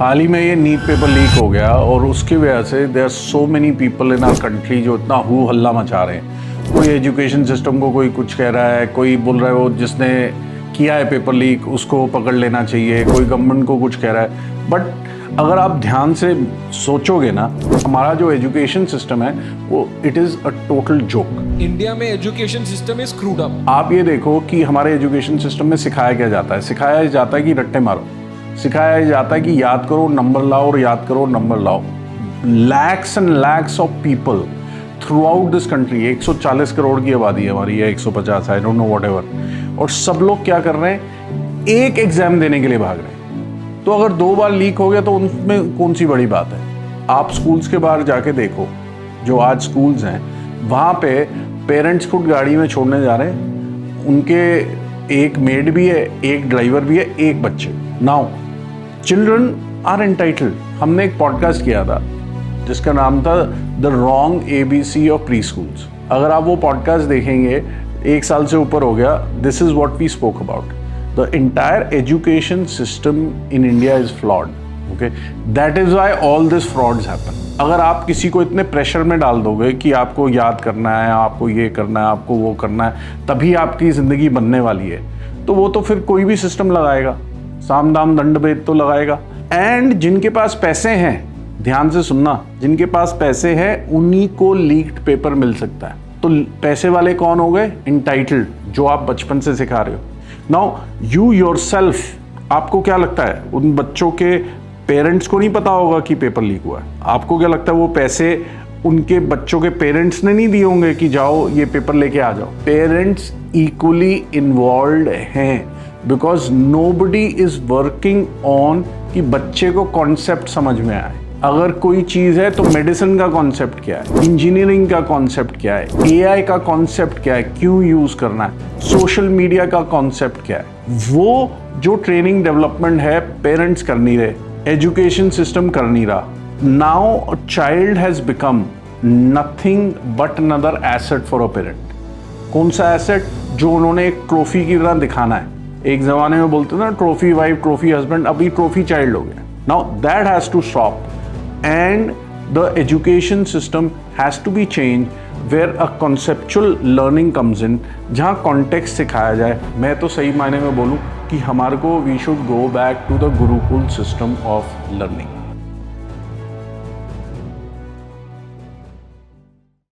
हाल ही में ये NEET paper leak हो गया और उसकी वजह से there are so many people in our country जो इतना हू हल्ला मचा रहे हैं। कोई एजुकेशन सिस्टम को कोई कुछ कह रहा है, कोई बोल रहा है वो जिसने किया है पेपर लीक उसको पकड़ लेना चाहिए, कोई गवर्नमेंट को कुछ कह रहा है। बट अगर आप ध्यान से सोचोगे ना, हमारा जो एजुकेशन सिस्टम है वो it is a total joke. India में education system is screwed up. आप ये देखो कि हमारे एजुकेशन सिस्टम में सिखाया क्या जाता है। सिखाया जाता है कि रट्टे मारो, सिखाया जाता है कि याद करो नंबर लाओ और याद करो नंबर लाओ। Lakhs and lakhs of people through out this country, 140 crore की आबादी है हमारी, या 150, I don't know what ever, और सब लोग क्या कर रहे हैं, एक एग्जाम देने के लिए भाग रहे हैं। तो अगर 2 बार लीक हो गया तो उनमें कौन सी बड़ी बात है। आप स्कूल्स के बाहर जाके देखो, जो आज स्कूल्स हैं वहाँ पे पेरेंट्स खुद गाड़ी में छोड़ने जा रहे हैं, उनके एक मेड भी है, एक ड्राइवर भी है, एक बच्चे। Now children are entitled. हमने एक पॉडकास्ट किया था जिसका नाम था the wrong ABC of preschools. अगर आप वो पॉडकास्ट देखेंगे, 1 साल से ऊपर हो गया, this is what we spoke about. The entire education system in India is flawed, okay, that is why all this frauds happen. अगर आप किसी को इतने प्रेशर में डाल दोगे कि आपको याद करना है, आपको ये करना है, आपको वो करना है, तभी आपकी ज़िंदगी बनने वाली है, तो वो तो फिर कोई भी सिस्टम लगाएगा, साम दाम दंड भेद तो लगाएगा। एंड जिनके पास पैसे हैं, ध्यान से सुनना, जिनके पास पैसे हैं उन्हीं को लीक्ड पेपर मिल सकता है। तो पैसे वाले कौन हो गए? एंटाइटल्ड, जो आप बचपन से सिखा रहे हो। नाउ यू योरसेल्फ, आपको क्या लगता है उन बच्चों के पेरेंट्स को नहीं पता होगा कि पेपर लीक हुआ है? आपको क्या लगता है वो पैसे उनके बच्चों के पेरेंट्स ने नहीं दिए होंगे कि जाओ ये पेपर लेके आ जाओ? पेरेंट्स इक्वली इन्वॉल्व हैं, because nobody is working on कि बच्चे को कॉन्सेप्ट समझ में आए। अगर कोई चीज़ है तो मेडिसिन का कॉन्सेप्ट क्या है, इंजीनियरिंग का कॉन्सेप्ट क्या है, AI का कॉन्सेप्ट क्या है, क्यों यूज़ करना है, सोशल मीडिया का कॉन्सेप्ट क्या है, वो जो ट्रेनिंग डेवलपमेंट है पेरेंट्स कर नहीं रहे, एजुकेशन सिस्टम कर नहीं रहा। Now a child has become nothing but another asset for a parent. कौन सा एसेट? जो उन्होंने एक ट्रॉफी की तरह दिखाना है। एक ज़माने में बोलते थे ना, ट्रॉफी वाइफ, ट्रॉफी हस्बैंड, अभी ट्रॉफी चाइल्ड हो गया। Now that has to stop and the education system has to be changed where a conceptual learning comes in, जहाँ context सिखाया जाए। मैं तो सही मायने में बोलूँ कि हमारे को we should go back to the Gurukul system of learning।